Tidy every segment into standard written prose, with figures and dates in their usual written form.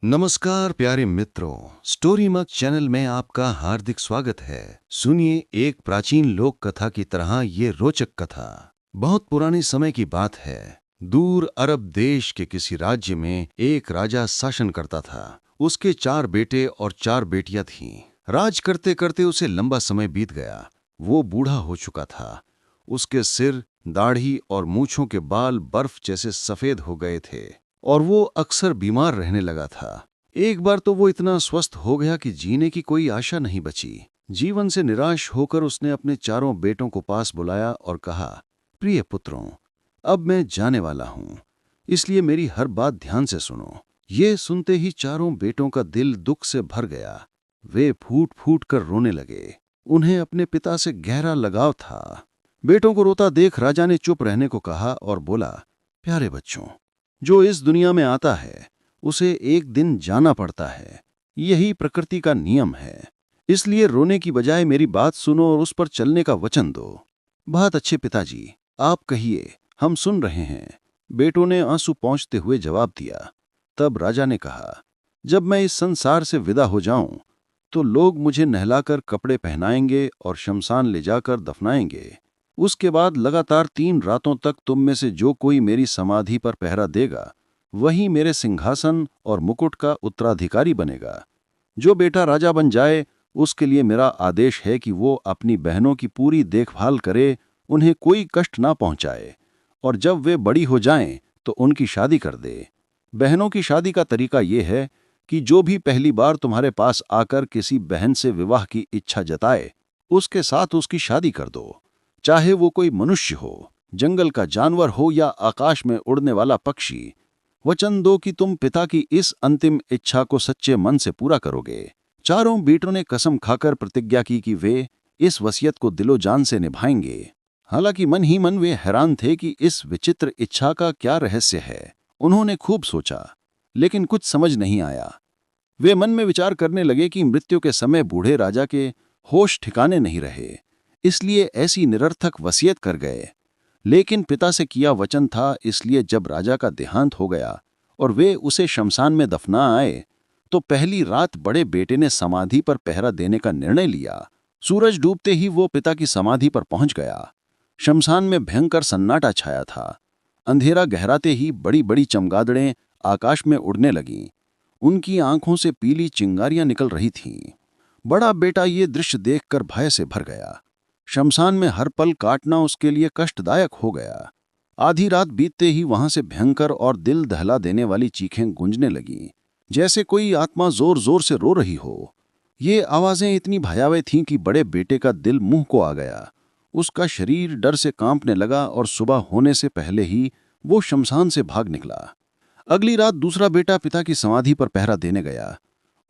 नमस्कार प्यारे मित्रों, स्टोरी मग चैनल में आपका हार्दिक स्वागत है। सुनिए एक प्राचीन लोक कथा की तरह ये रोचक कथा। बहुत पुराने समय की बात है। दूर अरब देश के किसी राज्य में एक राजा शासन करता था। उसके 4 बेटे और 4 बेटियां थीं। राज करते करते उसे लंबा समय बीत गया। वो बूढ़ा हो चुका था। उसके सिर, दाढ़ी और मूंछों के बाल बर्फ जैसे सफेद हो गए थे और वो अक्सर बीमार रहने लगा था। एक बार तो वो इतना स्वस्थ हो गया कि जीने की कोई आशा नहीं बची। जीवन से निराश होकर उसने अपने 4 बेटों को पास बुलाया और कहा, प्रिय पुत्रों, अब मैं जाने वाला हूं, इसलिए मेरी हर बात ध्यान से सुनो। ये सुनते ही 4 बेटों का दिल दुख से भर गया। वे फूट फूट कर रोने लगे। उन्हें अपने पिता से गहरा लगाव था। बेटों को रोता देख राजा ने चुप रहने को कहा और बोला, प्यारे बच्चों, जो इस दुनिया में आता है उसे एक दिन जाना पड़ता है। यही प्रकृति का नियम है। इसलिए रोने की बजाय मेरी बात सुनो और उस पर चलने का वचन दो। बहुत अच्छे पिताजी, आप कहिए, हम सुन रहे हैं, बेटों ने आंसू पोंछते हुए जवाब दिया। तब राजा ने कहा, जब मैं इस संसार से विदा हो जाऊं तो लोग मुझे नहलाकर कपड़े पहनाएंगे और शमशान ले जाकर दफनाएंगे। उसके बाद लगातार 3 रातों तक तुम में से जो कोई मेरी समाधि पर पहरा देगा वही मेरे सिंहासन और मुकुट का उत्तराधिकारी बनेगा। जो बेटा राजा बन जाए उसके लिए मेरा आदेश है कि वो अपनी बहनों की पूरी देखभाल करे, उन्हें कोई कष्ट ना पहुंचाए, और जब वे बड़ी हो जाएं तो उनकी शादी कर दे। बहनों की शादी का तरीका ये है कि जो भी पहली बार तुम्हारे पास आकर किसी बहन से विवाह की इच्छा जताए उसके साथ उसकी शादी कर दो, चाहे वो कोई मनुष्य हो, जंगल का जानवर हो या आकाश में उड़ने वाला पक्षी। वचन दो कि तुम पिता की इस अंतिम इच्छा को सच्चे मन से पूरा करोगे। 4 बेटों ने कसम खाकर प्रतिज्ञा की कि वे इस वसीयत को दिलो जान से निभाएंगे। हालांकि मन ही मन वे हैरान थे कि इस विचित्र इच्छा का क्या रहस्य है। उन्होंने खूब सोचा, लेकिन कुछ समझ नहीं आया। वे मन में विचार करने लगे कि मृत्यु के समय बूढ़े राजा के होश ठिकाने नहीं रहे, इसलिए ऐसी निरर्थक वसीयत कर गए। लेकिन पिता से किया वचन था, इसलिए जब राजा का देहांत हो गया और वे उसे शमशान में दफना आए तो पहली रात बड़े बेटे ने समाधि पर पहरा देने का निर्णय लिया। सूरज डूबते ही वो पिता की समाधि पर पहुंच गया। शमशान में भयंकर सन्नाटा छाया था। अंधेरा गहराते ही बड़ी बड़ी चमगादड़ें आकाश में उड़ने लगीं। उनकी आंखों से पीली चिंगारियां निकल रही थीं। बड़ा बेटा ये दृश्य देखकर भय से भर गया। शमशान में हर पल काटना उसके लिए कष्टदायक हो गया। आधी रात बीतते ही वहां से भयंकर और दिल दहला देने वाली चीखें गूंजने लगीं, जैसे कोई आत्मा जोर जोर से रो रही हो। ये आवाजें इतनी भयावह थीं कि बड़े बेटे का दिल मुंह को आ गया। उसका शरीर डर से कांपने लगा और सुबह होने से पहले ही वो शमशान से भाग निकला। अगली रात दूसरा बेटा पिता की समाधि पर पहरा देने गया।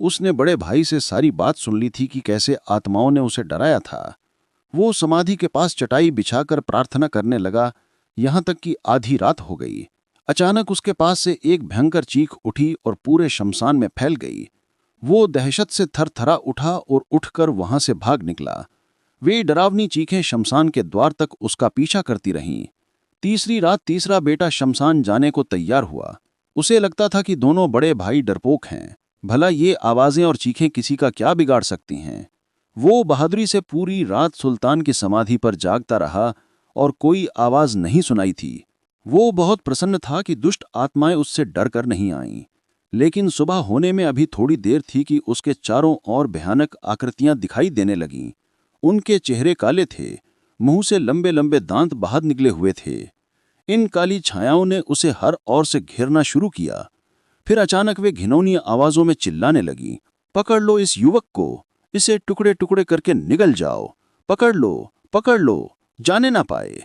उसने बड़े भाई से सारी बात सुन ली थी कि कैसे आत्माओं ने उसे डराया था। वो समाधि के पास चटाई बिछाकर प्रार्थना करने लगा, यहां तक कि आधी रात हो गई। अचानक उसके पास से एक भयंकर चीख उठी और पूरे शमशान में फैल गई। वो दहशत से थरथरा उठा और उठकर वहां से भाग निकला। वे डरावनी चीखें शमशान के द्वार तक उसका पीछा करती रहीं। तीसरी रात तीसरा बेटा शमशान जाने को तैयार हुआ। उसे लगता था कि दोनों बड़े भाई डरपोक हैं। भला ये आवाजें और चीखें किसी का क्या बिगाड़ सकती हैं। वो बहादुरी से पूरी रात सुल्तान की समाधि पर जागता रहा और कोई आवाज नहीं सुनाई थी। वो बहुत प्रसन्न था कि दुष्ट आत्माएं उससे डर कर नहीं आईं। लेकिन सुबह होने में अभी थोड़ी देर थी कि उसके चारों ओर भयानक आकृतियां दिखाई देने लगीं। उनके चेहरे काले थे, मुंह से लंबे लंबे दांत बाहर निकले हुए थे। इन काली छायाओं ने उसे हर ओर से घेरना शुरू किया। फिर अचानक वे घिनौनी आवाजों में चिल्लाने लगी, पकड़ लो इस युवक को, इसे टुकड़े टुकड़े करके निगल जाओ, पकड़ लो, जाने ना पाए।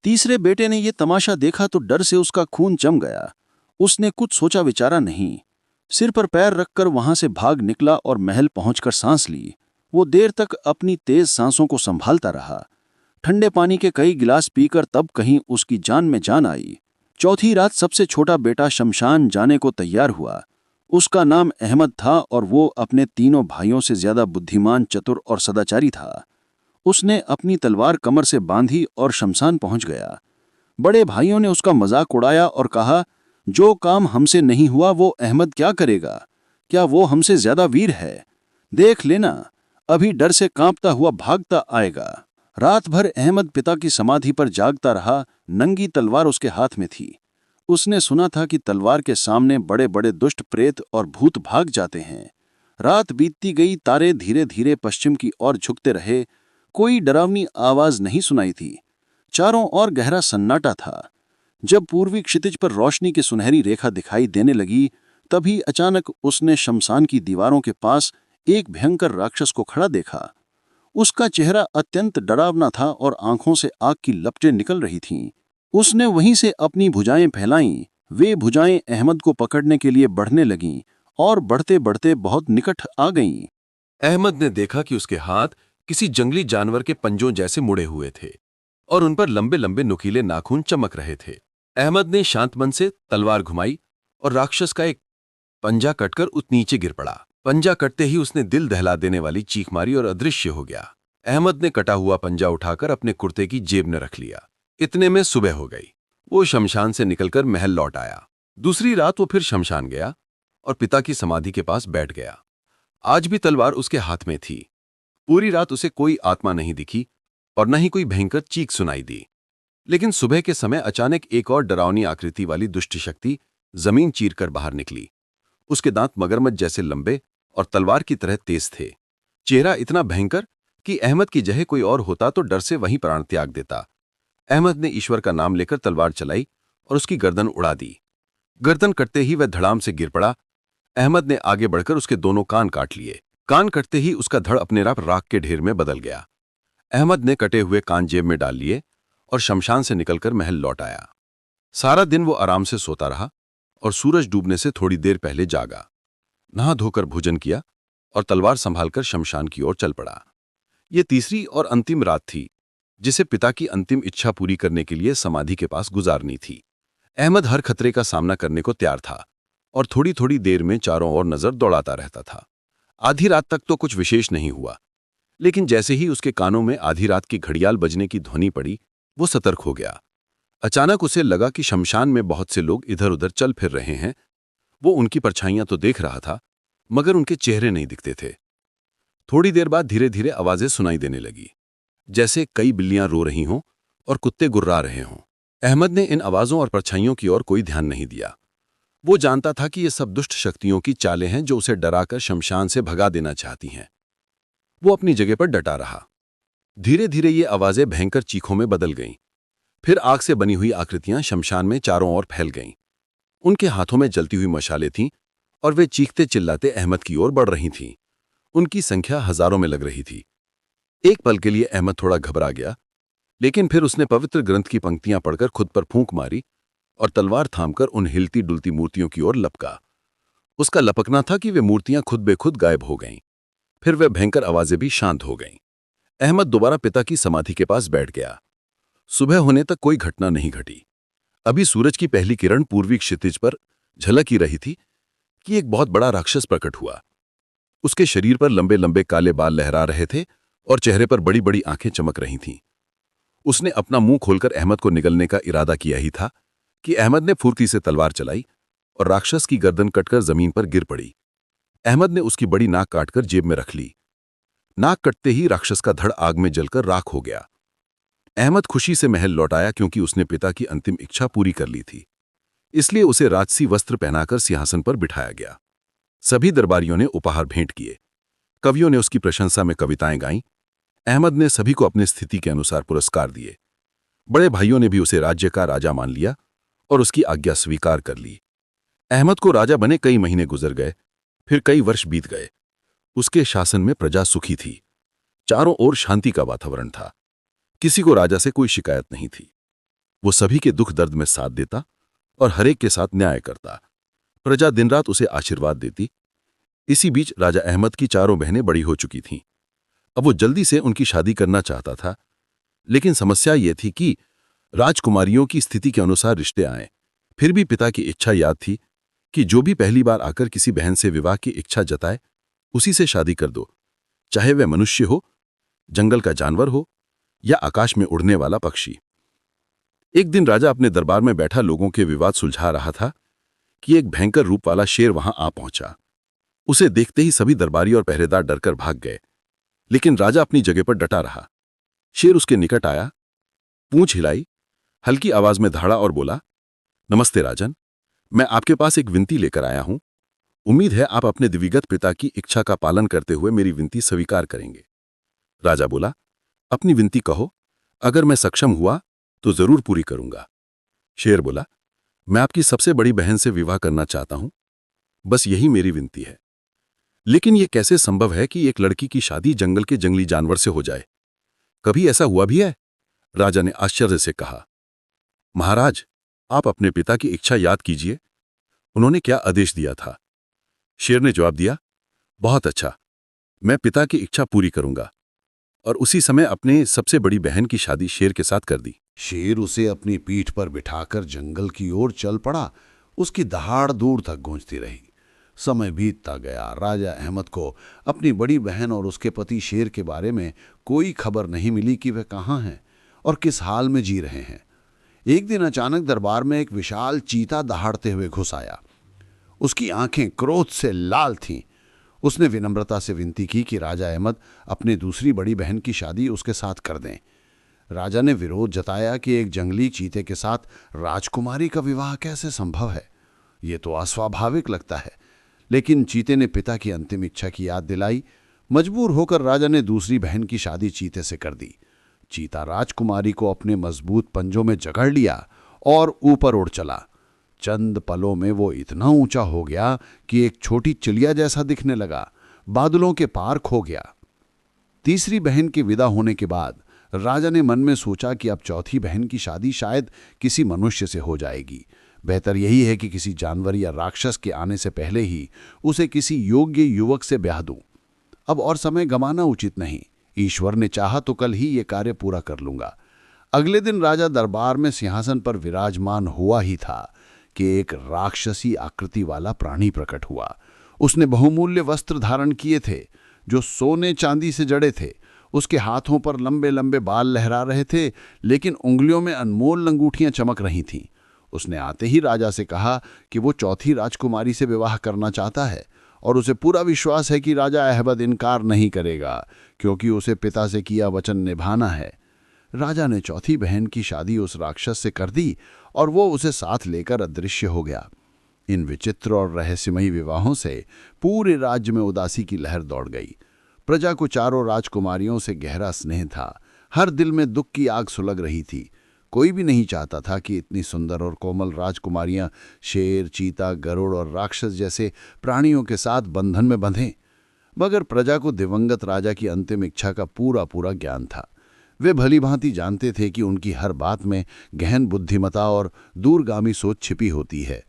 तीसरे बेटे ने यह तमाशा देखा तो डर से उसका खून जम गया। उसने कुछ सोचा विचारा नहीं, सिर पर पैर रखकर वहां से भाग निकला और महल पहुंचकर सांस ली। वो देर तक अपनी तेज सांसों को संभालता रहा। ठंडे पानी के कई गिलास पीकर तब कहीं उसकी जान में जान आई। चौथी रात सबसे छोटा बेटा शमशान जाने को तैयार हुआ। उसका नाम अहमद था और वो अपने तीनों भाइयों से ज्यादा बुद्धिमान, चतुर और सदाचारी था। उसने अपनी तलवार कमर से बांधी और शमशान पहुंच गया। बड़े भाइयों ने उसका मजाक उड़ाया और कहा, जो काम हमसे नहीं हुआ वो अहमद क्या करेगा। क्या वो हमसे ज्यादा वीर है? देख लेना, अभी डर से कांपता हुआ भागता आएगा। रात भर अहमद पिता की समाधि पर जागता रहा। नंगी तलवार उसके हाथ में थी। उसने सुना था कि तलवार के सामने बड़े बड़े दुष्ट प्रेत और भूत भाग जाते हैं। रात बीतती गई, तारे धीरे धीरे पश्चिम की ओर झुकते रहे। कोई डरावनी आवाज नहीं सुनाई थी। चारों ओर गहरा सन्नाटा था। जब पूर्वी क्षितिज पर रोशनी की सुनहरी रेखा दिखाई देने लगी, तभी अचानक उसने शमशान की दीवारों के पास एक भयंकर राक्षस को खड़ा देखा। उसका चेहरा अत्यंत डरावना था और आंखों से आग की लपटें निकल रही थीं। उसने वहीं से अपनी भुजाएं फैलाईं। वे भुजाएं अहमद को पकड़ने के लिए बढ़ने लगीं और बढ़ते बढ़ते बहुत निकट आ गईं। अहमद ने देखा कि उसके हाथ किसी जंगली जानवर के पंजों जैसे मुड़े हुए थे और उन पर लंबे लंबे नुकीले नाखून चमक रहे थे। अहमद ने शांत मन से तलवार घुमाई और राक्षस का एक पंजा कटकर उस नीचे गिर पड़ा। पंजा कटते ही उसने दिल दहला देने वाली चीख मारी और अदृश्य हो गया। अहमद ने कटा हुआ पंजा उठाकर अपने कुर्ते की जेब में रख लिया। इतने में सुबह हो गई। वो शमशान से निकलकर महल लौट आया। दूसरी रात वो फिर शमशान गया और पिता की समाधि के पास बैठ गया। आज भी तलवार उसके हाथ में थी। पूरी रात उसे कोई आत्मा नहीं दिखी और न ही कोई भयंकर चीख सुनाई दी। लेकिन सुबह के समय अचानक एक और डरावनी आकृति वाली दुष्ट शक्ति जमीन चीरकर बाहर निकली। उसके दांत मगरमच्छ जैसे लंबे और तलवार की तरह तेज थे। चेहरा इतना भयंकर कि अहमद की जगह कोई और होता तो डर से वहीं प्राण त्याग देता। अहमद ने ईश्वर का नाम लेकर तलवार चलाई और उसकी गर्दन उड़ा दी। गर्दन कटते ही वह धड़ाम से गिर पड़ा। अहमद ने आगे बढ़कर उसके दोनों कान काट लिए। कान कटते ही उसका धड़ अपने आप राख के ढेर में बदल गया। अहमद ने कटे हुए कान जेब में डाल लिए और शमशान से निकलकर महल लौट आया। सारा दिन वो आराम से सोता रहा और सूरज डूबने से थोड़ी देर पहले जागा। नहा धोकर भोजन किया और तलवार संभालकर शमशान की ओर चल पड़ा। ये तीसरी और अंतिम रात थी जिसे पिता की अंतिम इच्छा पूरी करने के लिए समाधि के पास गुजारनी थी। अहमद हर खतरे का सामना करने को तैयार था और थोड़ी थोड़ी देर में चारों ओर नजर दौड़ाता रहता था। आधी रात तक तो कुछ विशेष नहीं हुआ, लेकिन जैसे ही उसके कानों में आधी रात की घड़ियाल बजने की ध्वनि पड़ी, वो सतर्क हो गया। अचानक उसे लगा कि शमशान में बहुत से लोग इधर उधर चल फिर रहे हैं। वो उनकी परछाइयां तो देख रहा था, मगर उनके चेहरे नहीं दिखते थे। थोड़ी देर बाद धीरे धीरे आवाजें सुनाई देने लगी, जैसे कई बिल्लियां रो रही हों और कुत्ते गुर्रा रहे हों। अहमद ने इन आवाजों और परछाइयों की ओर कोई ध्यान नहीं दिया। वो जानता था कि ये सब दुष्ट शक्तियों की चालें हैं जो उसे डराकर शमशान से भगा देना चाहती हैं। वो अपनी जगह पर डटा रहा। धीरे धीरे ये आवाजें भयंकर चीखों में बदल गईं। फिर आग से बनी हुई आकृतियां शमशान में चारों ओर फैल गईं। उनके हाथों में जलती हुई मशालें थीं और वे चीखते चिल्लाते अहमद की ओर बढ़ रही थीं। उनकी संख्या हजारों में लग रही थी। एक पल के लिए अहमद थोड़ा घबरा गया, लेकिन फिर उसने पवित्र ग्रंथ की पंक्तियां पढ़कर खुद पर फूंक मारी और तलवार थामकर उन हिलती डुलती मूर्तियों की ओर लपका। उसका लपकना था कि वे मूर्तियां खुद बेखुद गायब हो गईं। फिर वे भयंकर आवाजें भी शांत हो गईं। अहमद दोबारा पिता की समाधि के पास बैठ गया। सुबह होने तक कोई घटना नहीं घटी। अभी सूरज की पहली किरण पूर्वी क्षितिज पर झलक ही रही थी कि एक बहुत बड़ा राक्षस प्रकट हुआ। उसके शरीर पर लंबे लंबे काले बाल लहरा रहे थे और चेहरे पर बड़ी बड़ी आंखें चमक रही थीं। उसने अपना मुंह खोलकर अहमद को निगलने का इरादा किया ही था कि अहमद ने फुर्ती से तलवार चलाई और राक्षस की गर्दन कटकर जमीन पर गिर पड़ी। अहमद ने उसकी बड़ी नाक काटकर जेब में रख ली। नाक कटते ही राक्षस का धड़ आग में जलकर राख हो गया। अहमद खुशी से महल लौट आया क्योंकि उसने पिता की अंतिम इच्छा पूरी कर ली थी। इसलिए उसे राजसी वस्त्र पहनाकर सिंहासन पर बिठाया गया। सभी दरबारियों ने उपहार भेंट किए। कवियों ने उसकी प्रशंसा में कविताएं गाईं। अहमद ने सभी को अपनी स्थिति के अनुसार पुरस्कार दिए। बड़े भाइयों ने भी उसे राज्य का राजा मान लिया और उसकी आज्ञा स्वीकार कर ली। अहमद को राजा बने कई महीने गुजर गए, फिर कई वर्ष बीत गए। उसके शासन में प्रजा सुखी थी। चारों ओर शांति का वातावरण था। किसी को राजा से कोई शिकायत नहीं थी। वो सभी के दुख दर्द में साथ देता और हरेक के साथ न्याय करता। प्रजा दिन रात उसे आशीर्वाद देती। इसी बीच राजा अहमद की चारों बहनें बड़ी हो चुकी थीं। अब वो जल्दी से उनकी शादी करना चाहता था, लेकिन समस्या ये थी कि राजकुमारियों की स्थिति के अनुसार रिश्ते आए। फिर भी पिता की इच्छा याद थी कि जो भी पहली बार आकर किसी बहन से विवाह की इच्छा जताए, उसी से शादी कर दो, चाहे वह मनुष्य हो, जंगल का जानवर हो या आकाश में उड़ने वाला पक्षी। एक दिन राजा अपने दरबार में बैठा लोगों के विवाद सुलझा रहा था कि एक भयंकर रूप वाला शेर वहां आ पहुंचा। उसे देखते ही सभी दरबारी और पहरेदार डरकर भाग गए, लेकिन राजा अपनी जगह पर डटा रहा। शेर उसके निकट आया, पूंछ हिलाई, हल्की आवाज में दहाड़ा और बोला, नमस्ते राजन, मैं आपके पास एक विनती लेकर आया हूं। उम्मीद है आप अपने दिवंगत पिता की इच्छा का पालन करते हुए मेरी विनती स्वीकार करेंगे। राजा बोला, अपनी विनती कहो, अगर मैं सक्षम हुआ तो जरूर पूरी करूंगा। शेर बोला, मैं आपकी सबसे बड़ी बहन से विवाह करना चाहता हूं, बस यही मेरी विनती है। लेकिन यह कैसे संभव है कि एक लड़की की शादी जंगल के जंगली जानवर से हो जाए? कभी ऐसा हुआ भी है? राजा ने आश्चर्य से कहा। महाराज, आप अपने पिता की इच्छा याद कीजिए, उन्होंने क्या आदेश दिया था? शेर ने जवाब दिया, बहुत अच्छा, मैं पिता की इच्छा पूरी करूंगा। और उसी समय अपने सबसे बड़ी बहन की शादी शेर के साथ कर दी। शेर उसे अपनी पीठ पर बिठाकर जंगल की ओर चल पड़ा। उसकी दहाड़ दूर तक गूंजती रही। समय बीतता गया। राजा अहमद को अपनी बड़ी बहन और उसके पति शेर के बारे में कोई खबर नहीं मिली कि वे कहाँ हैं और किस हाल में जी रहे हैं। एक दिन अचानक दरबार में एक विशाल चीता दहाड़ते हुए घुस आया। उसकी आंखें क्रोध से लाल थीं। उसने विनम्रता से विनती की कि राजा अहमद अपनी दूसरी बड़ी बहन की शादी उसके साथ कर दें। राजा ने विरोध जताया कि एक जंगली चीते के साथ राजकुमारी का विवाह कैसे संभव है? ये तो अस्वाभाविक लगता है। लेकिन चीते ने पिता की अंतिम इच्छा की याद दिलाई। मजबूर होकर राजा ने दूसरी बहन की शादी चीते से कर दी। चीता राजकुमारी को अपने मजबूत पंजों में जकड़ लिया और ऊपर उड़ चला। चंद पलों में वो इतना ऊंचा हो गया कि एक छोटी चिड़िया जैसा दिखने लगा, बादलों के पार खो गया। तीसरी बहन के विदा होने के बाद राजा ने मन में सोचा कि अब चौथी बहन की शादी शायद किसी मनुष्य से हो जाएगी। बेहतर यही है कि किसी जानवर या राक्षस के आने से पहले ही उसे किसी योग्य युवक से ब्याह दूं। अब और समय गंवाना उचित नहीं। ईश्वर ने चाहा तो कल ही ये कार्य पूरा कर लूंगा। अगले दिन राजा दरबार में सिंहासन पर विराजमान हुआ ही था कि एक राक्षसी आकृति वाला प्राणी प्रकट हुआ। उसने बहुमूल्य वस्त्र धारण किए थे जो सोने चांदी से जड़े थे। उसके हाथों पर लंबे लंबे बाल लहरा रहे थे, लेकिन उंगलियों में अनमोल अंगूठियां चमक रही थीं। उसने आते ही राजा से कहा कि वो चौथी राजकुमारी से विवाह करना चाहता है और उसे पूरा विश्वास है कि राजा अहमद इनकार नहीं करेगा, क्योंकि उसे पिता से किया वचन निभाना है। राजा ने चौथी बहन की शादी उस राक्षस से कर दी और वो उसे साथ लेकर अदृश्य हो गया। इन विचित्र और रहस्यमयी विवाहों से पूरे राज्य में उदासी की लहर दौड़ गई। प्रजा को चारों राजकुमारियों से गहरा स्नेह था। हर दिल में दुख की आग सुलग रही थी। कोई भी नहीं चाहता था कि इतनी सुंदर और कोमल राजकुमारियां शेर, चीता, गरुड़ और राक्षस जैसे प्राणियों के साथ बंधन में बंधें। मगर प्रजा को दिवंगत राजा की अंतिम इच्छा का पूरा पूरा ज्ञान था। वे भली भांति जानते थे कि उनकी हर बात में गहन बुद्धिमता और दूरगामी सोच छिपी होती है।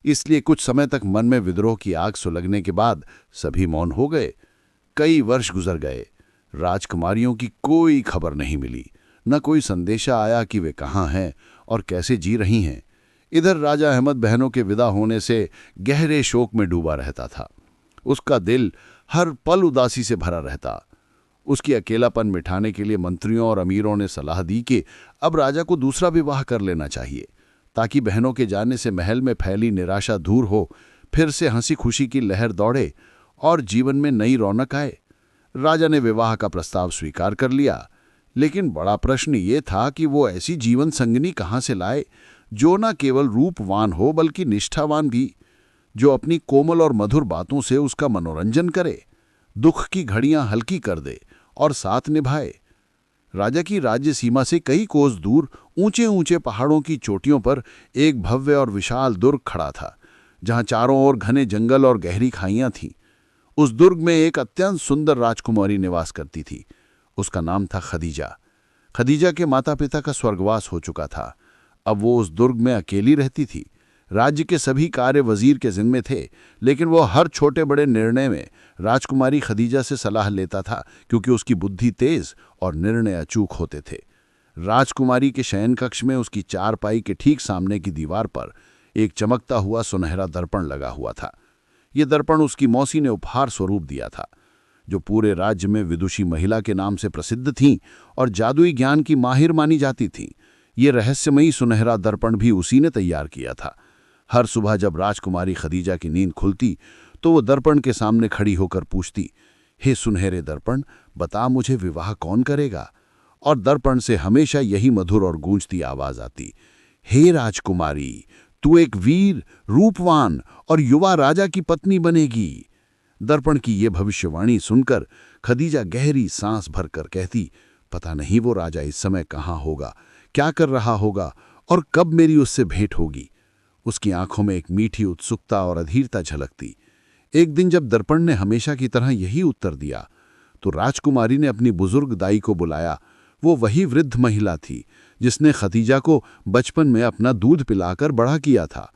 इसलिए कुछ समय तक मन में विद्रोह की आग सुलगने के बाद सभी मौन हो गए। कई वर्ष गुजर गए। राजकुमारियों की कोई खबर नहीं मिली। न कोई संदेशा आया कि वे कहाँ हैं और कैसे जी रही हैं। इधर राजा अहमद बहनों के विदा होने से गहरे शोक में डूबा रहता था। उसका दिल हर पल उदासी से भरा रहता। उसकी अकेलापन मिटाने के लिए मंत्रियों और अमीरों ने सलाह दी कि अब राजा को दूसरा विवाह कर लेना चाहिए, ताकि बहनों के जाने से महल में फैली निराशा दूर हो, फिर से हंसी खुशी की लहर दौड़े और जीवन में नई रौनक आए। राजा ने विवाह का प्रस्ताव स्वीकार कर लिया, लेकिन बड़ा प्रश्न ये था कि वो ऐसी जीवन संगिनी कहाँ से लाए जो न केवल रूपवान हो बल्कि निष्ठावान भी, जो अपनी कोमल और मधुर बातों से उसका मनोरंजन करे, दुख की घड़ियां हल्की कर दे और साथ निभाए। राजा की राज्य सीमा से कई कोस दूर ऊंचे ऊंचे पहाड़ों की चोटियों पर एक भव्य और विशाल दुर्ग खड़ा था, जहां चारों ओर घने जंगल और गहरी खाइयां थीं। उस दुर्ग में एक अत्यंत सुंदर राजकुमारी निवास करती थी। उसका नाम था खदीजा। खदीजा के माता पिता का स्वर्गवास हो चुका था। अब वो उस दुर्ग में अकेली रहती थी। राज्य के सभी कार्य वजीर के जिम्मे थे, लेकिन वो हर छोटे बड़े निर्णय में राजकुमारी खदीजा से सलाह लेता था, क्योंकि उसकी बुद्धि तेज और निर्णय अचूक होते थे। राजकुमारी के शयन कक्ष में उसकी चारपाई के ठीक सामने की दीवार पर एक चमकता हुआ सुनहरा दर्पण लगा हुआ था। ये दर्पण उसकी मौसी ने उपहार स्वरूप दिया था, जो पूरे राज्य में विदुषी महिला के नाम से प्रसिद्ध थीं और जादुई ज्ञान की माहिर मानी जाती थीं। ये रहस्यमयी सुनहरा दर्पण भी उसी ने तैयार किया था। हर सुबह जब राजकुमारी खदीजा की नींद खुलती तो वो दर्पण के सामने खड़ी होकर पूछती, हे सुनहरे दर्पण, बता मुझे विवाह कौन करेगा? और दर्पण से हमेशा यही मधुर और गूंजती आवाज आती, हे राजकुमारी, तू एक वीर, रूपवान और युवा राजा की पत्नी बनेगी। दर्पण की ये भविष्यवाणी सुनकर खदीजा गहरी सांस भरकर कहती, पता नहीं वो राजा इस समय कहाँ होगा, क्या कर रहा होगा और कब मेरी उससे भेंट होगी। उसकी आंखों में एक मीठी उत्सुकता और अधीरता झलकती। एक दिन जब दर्पण ने हमेशा की तरह यही उत्तर दिया, तो राजकुमारी ने अपनी बुजुर्ग दाई को बुलाया। वो वही वृद्ध महिला थी जिसने खदीजा को बचपन में अपना दूध पिलाकर बड़ा किया था।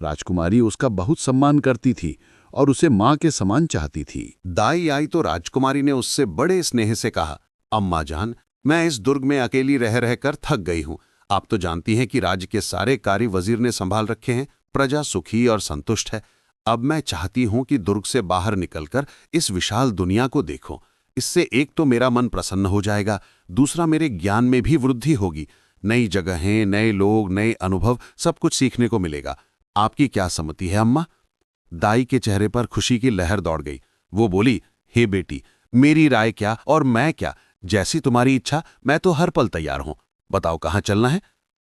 राजकुमारी उसका बहुत सम्मान करती थी और उसे मां के समान चाहती थी। दाई आई तो राजकुमारी ने उससे बड़े स्नेह से कहा, अम्मा जान, मैं इस दुर्ग में अकेली रह रहकर थक गई हूं। आप तो जानती हैं कि राज्य के सारे कार्य वजीर ने संभाल रखे हैं, प्रजा सुखी और संतुष्ट है। अब मैं चाहती हूं कि दुर्ग से बाहर निकलकर इस विशाल दुनिया को देखूं। इससे एक तो मेरा मन प्रसन्न हो जाएगा, दूसरा मेरे ज्ञान में भी वृद्धि होगी। नई जगहें, नए लोग, नए अनुभव, सब कुछ सीखने को मिलेगा। आपकी क्या सम्मति है अम्मा? दाई के चेहरे पर खुशी की लहर दौड़ गई। वो बोली, हे बेटी, मेरी राय क्या और मैं क्या, जैसी तुम्हारी इच्छा, मैं तो हर पल तैयार हूं। बताओ कहाँ चलना है?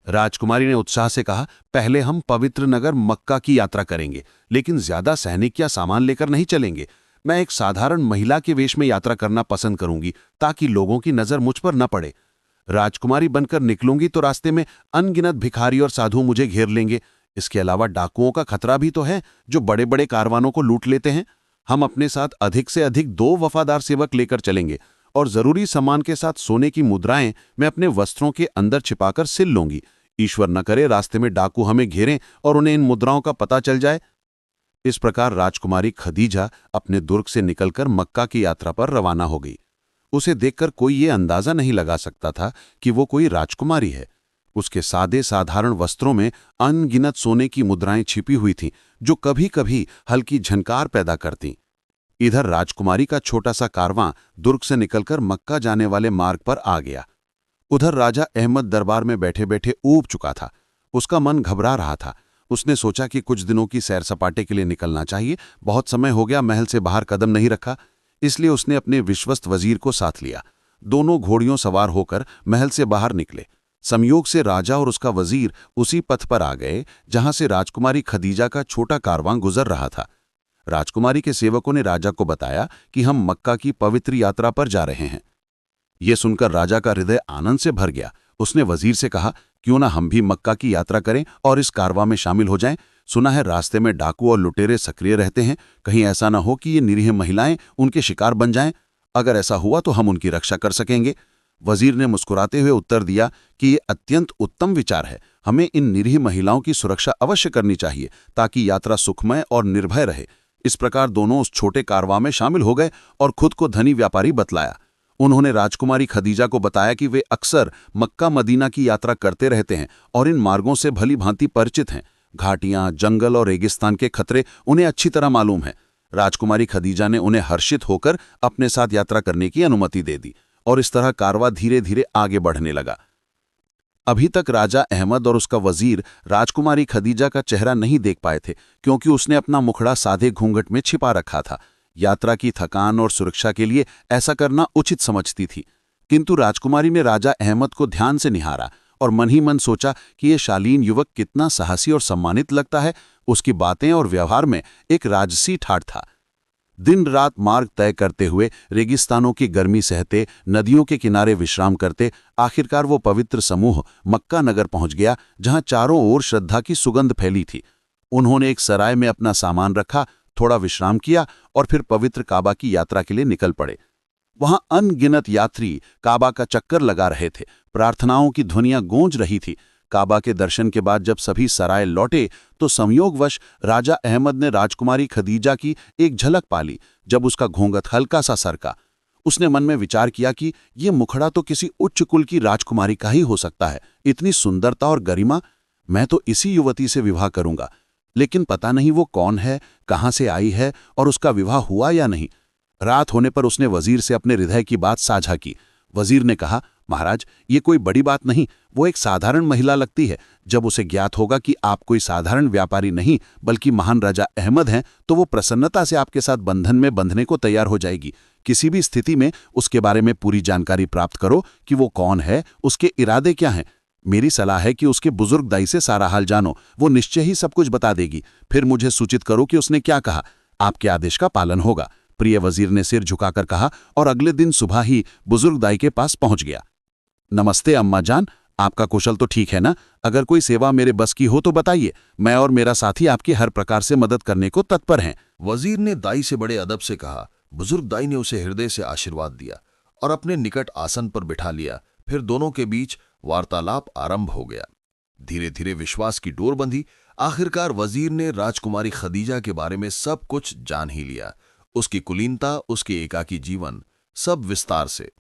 राजकुमारी ने उत्साह से कहा, पहले हम पवित्र नगर मक्का की यात्रा करेंगे, लेकिन ज्यादा सैनिक या सामान लेकर नहीं चलेंगे। मैं एक साधारण महिला के वेश में यात्रा करना पसंद करूंगी, ताकि लोगों की नजर मुझ पर न पड़े। राजकुमारी बनकर निकलूंगी तो रास्ते में अनगिनत भिखारी और साधु मुझे घेर लेंगे। इसके अलावा डाकुओं का खतरा भी तो है, जो बड़े बड़े कारवानों को लूट लेते हैं। हम अपने साथ अधिक से अधिक 2 वफादार सेवक लेकर चलेंगे और जरूरी सामान के साथ सोने की मुद्राएं मैं अपने वस्त्रों के अंदर छिपाकर सिल लूंगी। ईश्वर न करे रास्ते में डाकू हमें घेरें और उन्हें इन मुद्राओं का पता चल जाए। इस प्रकार राजकुमारी खदीजा अपने दुर्ग से निकलकर मक्का की यात्रा पर रवाना हो गई। उसे देखकर कोई ये अंदाजा नहीं लगा सकता था कि वो कोई राजकुमारी है। उसके सादे साधारण वस्त्रों में अनगिनत सोने की मुद्राएं छिपी हुई थीं, जो कभी कभी हल्की झनकार पैदा करतीं। इधर राजकुमारी का छोटा सा कारवां दुर्ग से निकलकर मक्का जाने वाले मार्ग पर आ गया। उधर राजा अहमद दरबार में बैठे बैठे ऊब चुका था। उसका मन घबरा रहा था। उसने सोचा कि कुछ दिनों की सैर सपाटे के लिए निकलना चाहिए। बहुत समय हो गया महल से बाहर कदम नहीं रखा, इसलिए उसने अपने विश्वस्त वजीर को साथ लिया। दोनों घोड़ियों सवार होकर महल से बाहर निकले। संयोग से राजा और उसका वजीर उसी पथ पर आ गए जहां से राजकुमारी खदीजा का छोटा कारवां गुजर रहा था। राजकुमारी के सेवकों ने राजा को बताया कि हम मक्का की पवित्र यात्रा पर जा रहे हैं। यह सुनकर राजा का हृदय आनंद से भर गया। उसने वजीर से कहा, क्यों ना हम भी मक्का की यात्रा करें और इस कारवां में शामिल हो जाएं। सुना है रास्ते में डाकू और लुटेरे सक्रिय रहते हैं, कहीं ऐसा ना हो कि ये निरीह महिलाएं उनके शिकार बन जाएं। अगर ऐसा हुआ तो हम उनकी रक्षा कर सकेंगे। वजीर ने मुस्कुराते हुए उत्तर दिया कि ये अत्यंत उत्तम विचार है। हमें इन निरीह महिलाओं की सुरक्षा अवश्य करनी चाहिए, ताकि यात्रा सुखमय और निर्भय रहे। इस प्रकार दोनों उस छोटे कारवां में शामिल हो गए और खुद को धनी व्यापारी बतलाया। उन्होंने राजकुमारी खदीजा को बताया कि वे अक्सर मक्का मदीना की यात्रा करते रहते हैं और इन मार्गों से भली भांति परिचित हैं। घाटियां, जंगल और रेगिस्तान के खतरे उन्हें अच्छी तरह मालूम है। राजकुमारी खदीजा ने उन्हें हर्षित होकर अपने साथ यात्रा करने की अनुमति दे दी और इस तरह कारवां धीरे धीरे आगे बढ़ने लगा। अभी तक राजा अहमद और उसका वजीर राजकुमारी खदीजा का चेहरा नहीं देख पाए थे, क्योंकि उसने अपना मुखड़ा सादे घूंघट में छिपा रखा था। यात्रा की थकान और सुरक्षा के लिए ऐसा करना उचित समझती थी। किंतु राजकुमारी ने राजा अहमद को ध्यान से निहारा और मन ही मन सोचा कि यह शालीन युवक कितना साहसी और सम्मानित लगता है। उसकी बातें और व्यवहार में एक राजसी ठाठ था। दिन रात मार्ग तय करते हुए, रेगिस्तानों की गर्मी सहते, नदियों के किनारे विश्राम करते, आखिरकार वो पवित्र समूह मक्का नगर पहुंच गया, जहां चारों ओर श्रद्धा की सुगंध फैली थी। उन्होंने एक सराय में अपना सामान रखा, थोड़ा विश्राम किया और फिर पवित्र काबा की यात्रा के लिए निकल पड़े। वहां अनगिनत यात्री काबा का चक्कर लगा रहे थे। प्रार्थनाओं की ध्वनियां गूंज रही थी। काबा के दर्शन के बाद जब सभी सराय लौटे तो संयोगवश राजा अहमद ने राजकुमारी खदीजा की एक झलक पाली। जब उसका घूंघट हल्का सा सरका, उसने मन में विचार किया कि यह मुखड़ा तो किसी उच्च कुल की राजकुमारी का ही हो सकता है। इतनी सुंदरता और गरिमा, मैं तो इसी युवती से विवाह करूंगा। लेकिन पता नहीं वो कौन है, कहां से आई है और उसका विवाह हुआ या नहीं। रात होने पर उसने वजीर से अपने हृदय की बात साझा की। वजीर ने कहा, महाराज, ये कोई बड़ी बात नहीं, वो एक साधारण महिला लगती है। जब उसे ज्ञात होगा कि आप कोई साधारण व्यापारी नहीं बल्कि महान राजा अहमद हैं, तो वो प्रसन्नता से आपके साथ बंधन में बंधने को तैयार हो जाएगी। किसी भी स्थिति में उसके बारे में पूरी जानकारी प्राप्त करो कि वो कौन है, उसके इरादे क्या हैं। मेरी सलाह है कि उसके बुजुर्ग दाई से सारा हाल जानो, वो निश्चय ही सब कुछ बता देगी। फिर मुझे सूचित करो कि उसने क्या कहा। आपके आदेश का पालन होगा। प्रिय वजीर ने सिर झुकाकर कहा और अगले दिन सुबह ही बुजुर्ग दाई के पास पहुंच गया। नमस्ते अम्मा जान, आपका कुशल तो ठीक है ना? अगर कोई सेवा मेरे बस की हो तो बताइए, मैं और मेरा साथी आपकी हर प्रकार से मदद करने को तत्पर हैं। वजीर ने दाई से बड़े अदब से कहा। बुजुर्ग दाई ने उसे हृदय से आशीर्वाद दिया और अपने निकट आसन पर बिठा लिया। फिर दोनों के बीच वार्तालाप आरंभ हो गया। धीरे धीरे विश्वास की डोर बंधी। आखिरकार वजीर ने राजकुमारी खदीजा के बारे में सब कुछ जान ही लिया। उसकी कुलीनता, उसके एकाकी जीवन, सब विस्तार से।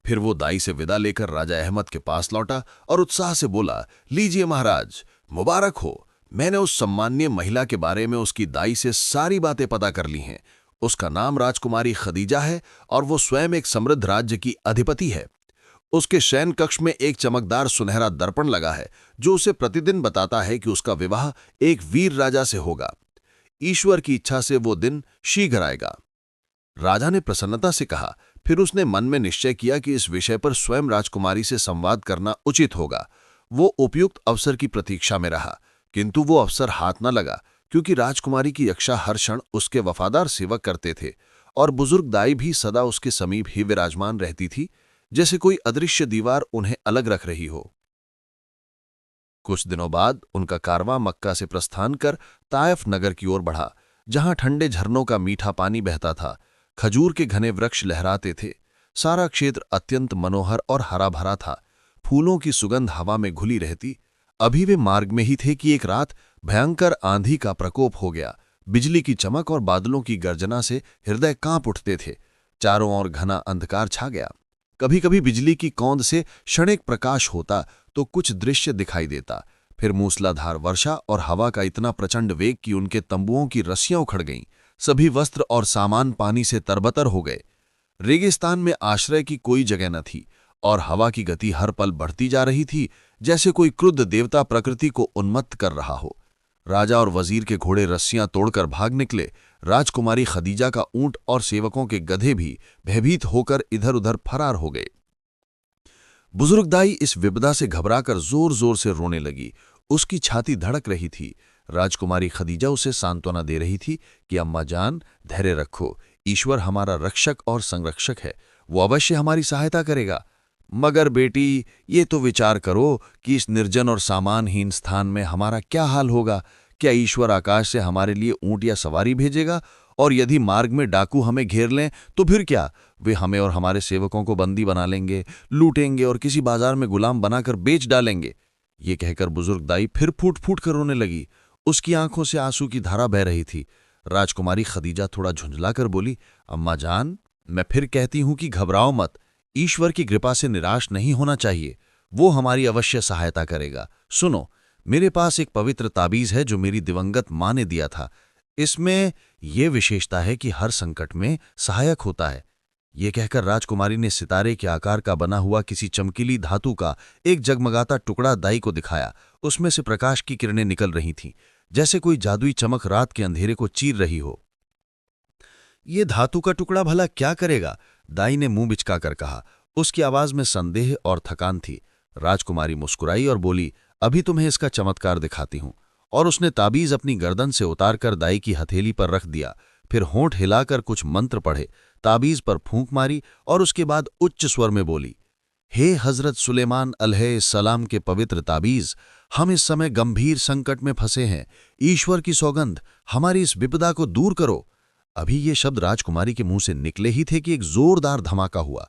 फिर वो दाई से विदा लेकर राजा अहमद के पास लौटा और उत्साह से बोला, लीजिए महाराज, मुबारक हो। मैंने उस सम्माननीय महिला के बारे में उसकी दाई से सारी बातें पता कर ली हैं। उसका नाम राजकुमारी खदीजा है और वो स्वयं एक समृद्ध राज्य की अधिपति है। उसके शयन कक्ष में एक चमकदार सुनहरा दर्पण लगा है जो उसे प्रतिदिन बताता है कि उसका विवाह एक वीर राजा से होगा। ईश्वर की इच्छा से वो दिन शीघ्र आएगा। राजा ने प्रसन्नता से कहा। फिर उसने मन में निश्चय किया कि इस विषय पर स्वयं राजकुमारी से संवाद करना उचित होगा। वो उपयुक्त अवसर की प्रतीक्षा में रहा, किंतु वो अवसर हाथ न लगा, क्योंकि राजकुमारी की यक्षा हर क्षण उसके वफादार सेवक करते थे और बुजुर्ग दाई भी सदा उसके समीप ही विराजमान रहती थी, जैसे कोई अदृश्य दीवार उन्हें अलग रख रही हो। कुछ दिनों बाद उनका कारवां मक्का से प्रस्थान कर ताइफ नगर की ओर बढ़ा, जहां ठंडे झरनों का मीठा पानी बहता था, खजूर के घने वृक्ष लहराते थे। सारा क्षेत्र अत्यंत मनोहर और हरा भरा था। फूलों की सुगंध हवा में घुली रहती। अभी वे मार्ग में ही थे कि एक रात भयंकर आंधी का प्रकोप हो गया। बिजली की चमक और बादलों की गर्जना से हृदय कांप उठते थे। चारों ओर घना अंधकार छा गया। कभी कभी बिजली की कौंद से क्षणिक प्रकाश होता तो कुछ दृश्य दिखाई देता। फिर मूसलाधार वर्षा और हवा का इतना प्रचंड वेग कि उनके तंबुओं की रस्सियां उखड़ गईं। सभी वस्त्र और सामान पानी से तरबतर हो गए। रेगिस्तान में आश्रय की कोई जगह न थी और हवा की गति हर पल बढ़ती जा रही थी, जैसे कोई क्रुद्ध देवता प्रकृति को उन्मत्त कर रहा हो। राजा और वजीर के घोड़े रस्सियां तोड़कर भाग निकले। राजकुमारी खदीजा का ऊंट और सेवकों के गधे भी भयभीत होकर इधर उधर फरार हो गए। बुजुर्ग दाई इस विपदा से घबराकर जोर जोर से रोने लगी। उसकी छाती धड़क रही थी। राजकुमारी खदीजा उसे सांत्वना दे रही थी कि अम्मा जान, धैर्य रखो, ईश्वर हमारा रक्षक और संरक्षक है, वो अवश्य हमारी सहायता करेगा। मगर बेटी, ये तो विचार करो कि इस निर्जन और सामानहीन स्थान में हमारा क्या हाल होगा। क्या ईश्वर आकाश से हमारे लिए ऊंट या सवारी भेजेगा? और यदि मार्ग में डाकू हमें घेर लें तो फिर क्या? वे हमें और हमारे सेवकों को बंदी बना लेंगे, लूटेंगे और किसी बाजार में गुलाम बनाकर बेच डालेंगे। ये कहकर बुजुर्ग दाई फिर फूट फूट कर रोने लगी। उसकी आंखों से आंसू की धारा बह रही थी। राजकुमारी खदीजा थोड़ा झुंझलाकर बोली, अम्मा जान, मैं फिर कहती हूं कि घबराओ मत। ईश्वर की कृपा से निराश नहीं होना चाहिए, वो हमारी अवश्य सहायता करेगा। सुनो, मेरे पास एक पवित्र ताबीज है जो मेरी दिवंगत मां ने दिया था। इसमें यह विशेषता है कि हर संकट में सहायक होता है। ये कहकर राजकुमारी ने सितारे के आकार का बना हुआ किसी चमकीली धातु का एक जगमगाता टुकड़ा दाई को दिखाया। उसमें से प्रकाश की किरणें निकल रही थीं, जैसे कोई जादुई चमक रात के अंधेरे को चीर रही हो। ये धातु का टुकड़ा भला क्या करेगा? दाई ने मुंह बिचकाकर कहा। उसकी आवाज में संदेह और थकान थी। राजकुमारी मुस्कुराई और बोली, अभी तुम्हें इसका चमत्कार दिखाती हूं। और उसने ताबीज अपनी गर्दन से उतारकर दाई की हथेली पर रख दिया। फिर होंठ हिलाकर कुछ मंत्र पढ़े, ताबीज पर फूंक मारी और उसके बाद उच्च स्वर में बोली, हे हजरत सुलेमान अलैहिस्सलाम के पवित्र ताबीज, हम इस समय गंभीर संकट में फंसे हैं। ईश्वर की सौगंध, हमारी इस विपदा को दूर करो। अभी ये शब्द राजकुमारी के मुंह से निकले ही थे कि एक जोरदार धमाका हुआ।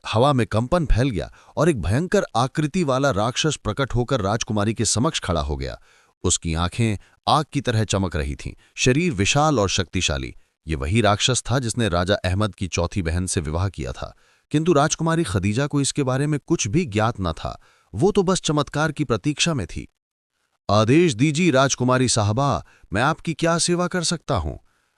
हवा में कंपन फैल गया और एक भयंकर आकृति वाला राक्षस प्रकट होकर राजकुमारी के समक्ष खड़ा हो गया। उसकी आंखें आग की तरह चमक रही थीं, शरीर विशाल और शक्तिशाली। ये वही राक्षस था जिसने राजा अहमद की चौथी बहन से विवाह किया था, किंतु राजकुमारी खदीजा को इसके बारे में कुछ भी ज्ञात न था। वो तो बस चमत्कार की प्रतीक्षा में थी। आदेश दीजिए राजकुमारी साहबा, मैं आपकी क्या सेवा कर सकता हूं?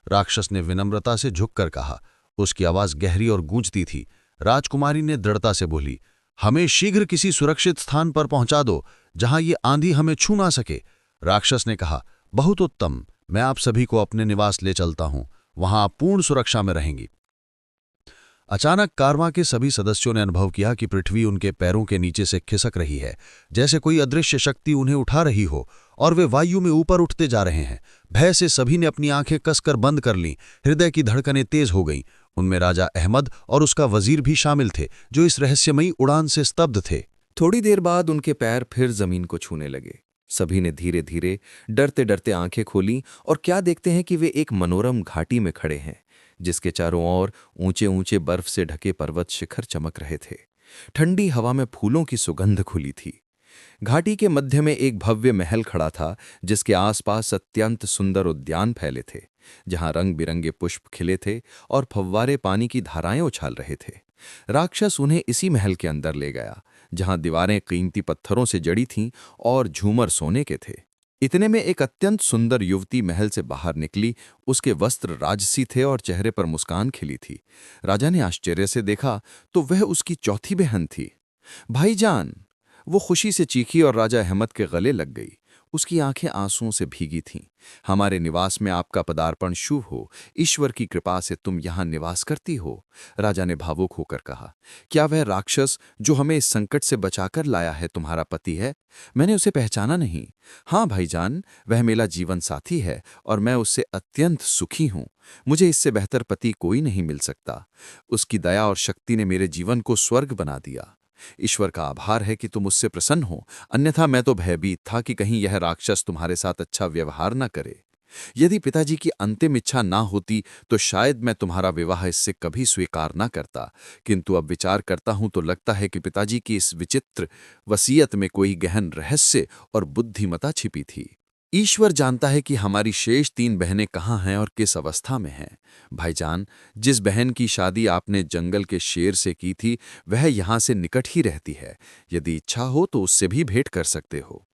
राक्षस ने विनम्रता से झुककर कहा। उसकी आवाज गहरी और गूंजती थी। राजकुमारी ने दृढ़ता से बोली, हमें शीघ्र किसी सुरक्षित स्थान पर पहुंचा दो, जहां ये आंधी हमें छू ना सके। राक्षस ने कहा, बहुत उत्तम, मैं आप सभी को अपने निवास ले चलता हूं, वहां आप पूर्ण सुरक्षा में रहेंगी। अचानक कारवां के सभी सदस्यों ने अनुभव किया कि पृथ्वी उनके पैरों के नीचे से खिसक रही है, जैसे कोई अदृश्य शक्ति उन्हें उठा रही हो, और वे वायु में ऊपर उठते जा रहे हैं। भय से सभी ने अपनी आंखें कसकर बंद कर लीं, हृदय की धड़कनें तेज हो गईं। उनमें राजा अहमद और उसका वजीर भी शामिल थे, जो इस रहस्यमयी उड़ान से स्तब्ध थे। थोड़ी देर बाद उनके पैर फिर जमीन को छूने लगे। सभी ने धीरे धीरे डरते डरते आंखें खोलीं और क्या देखते हैं कि वे एक मनोरम घाटी में खड़े हैं, जिसके चारों ओर ऊंचे ऊंचे बर्फ से ढके पर्वत शिखर चमक रहे थे। ठंडी हवा में फूलों की सुगंध खुली थी। घाटी के मध्य में एक भव्य महल खड़ा था, जिसके आसपास अत्यंत सुंदर उद्यान फैले थे, जहां रंग बिरंगे पुष्प खिले थे और फव्वारे पानी की धाराएं उछाल रहे थे। राक्षस उन्हें इसी महल के अंदर ले गया, जहां दीवारें कीमती पत्थरों से जड़ी थीं और झूमर सोने के थे। इतने में एक अत्यंत सुंदर युवती महल से बाहर निकली। उसके वस्त्र राजसी थे और चेहरे पर मुस्कान खिली थी। राजा ने आश्चर्य से देखा तो वह उसकी चौथी बहन थी। भाईजान! वो खुशी से चीखी और राजा अहमद के गले लग गई। उसकी आंखें आंसुओं से भीगी थीं। हमारे निवास में आपका पदार्पण शुभ हो। ईश्वर की कृपा से तुम यहाँ निवास करती हो, राजा ने भावुक होकर कहा। क्या वह राक्षस जो हमें इस संकट से बचाकर लाया है तुम्हारा पति है? मैंने उसे पहचाना नहीं। हाँ भाईजान, वह मेरा जीवन साथी है और मैं उससे अत्यंत सुखी हूँ। मुझे इससे बेहतर पति कोई नहीं मिल सकता। उसकी दया और शक्ति ने मेरे जीवन को स्वर्ग बना दिया। ईश्वर का आभार है कि तुम मुझसे प्रसन्न हो, अन्यथा मैं तो भयभीत था कि कहीं यह राक्षस तुम्हारे साथ अच्छा व्यवहार न करे। यदि पिताजी की अंतिम इच्छा ना होती तो शायद मैं तुम्हारा विवाह इससे कभी स्वीकार न करता, किंतु अब विचार करता हूं तो लगता है कि पिताजी की इस विचित्र वसीयत में कोई गहन रहस्य और बुद्धिमता छिपी थी। ईश्वर जानता है कि हमारी शेष 3 बहनें कहाँ हैं और किस अवस्था में हैं। भाईजान, जिस बहन की शादी आपने जंगल के शेर से की थी, वह यहाँ से निकट ही रहती है। यदि इच्छा हो तो उससे भी भेंट कर सकते हो।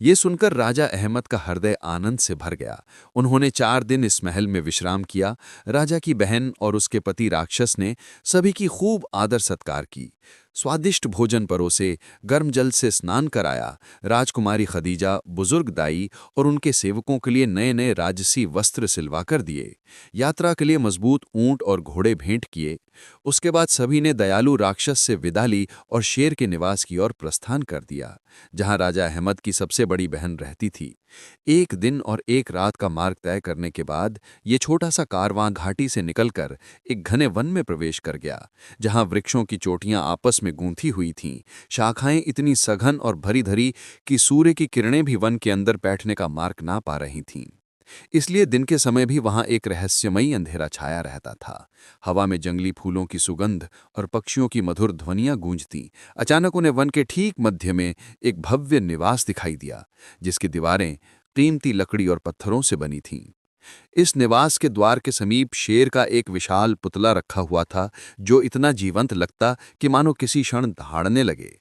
ये सुनकर राजा अहमद का हृदय आनंद से भर गया। उन्होंने 4 दिन इस महल में विश्राम किया। राजा की बहन और उसके पति राक्षस ने सभी की खूब आदर सत्कार की, स्वादिष्ट भोजन परोसे, गर्म जल से स्नान कराया। राजकुमारी खदीजा, बुजुर्ग दाई और उनके सेवकों के लिए नए नए राजसी वस्त्र सिलवाकर दिए। यात्रा के लिए मजबूत ऊंट और घोड़े भेंट किए। उसके बाद सभी ने दयालु राक्षस से विदा ली और शेर के निवास की ओर प्रस्थान कर दिया, जहां राजा अहमद की सबसे बड़ी बहन रहती थी। 1 दिन और 1 रात का मार्ग तय करने के बाद ये छोटा सा कारवां घाटी से निकलकर एक घने वन में प्रवेश कर गया, जहां वृक्षों की चोटियां आपस में गूंथी हुई थीं। शाखाएं इतनी सघन और भरी धरी कि सूर्य की किरणें भी वन के अंदर बैठने का मार्ग ना पा रही थीं। इसलिए दिन के समय भी वहां एक रहस्यमयी अंधेरा छाया रहता था। हवा में जंगली फूलों की सुगंध और पक्षियों की मधुर ध्वनियां गूंजती। अचानक उन्हें वन के ठीक मध्य में एक भव्य निवास दिखाई दिया, जिसकी दीवारें कीमती लकड़ी और पत्थरों से बनी थीं। इस निवास के द्वार के समीप शेर का एक विशाल पुतला रखा हुआ था, जो इतना जीवंत लगता कि मानो किसी क्षण दहाड़ने लगे।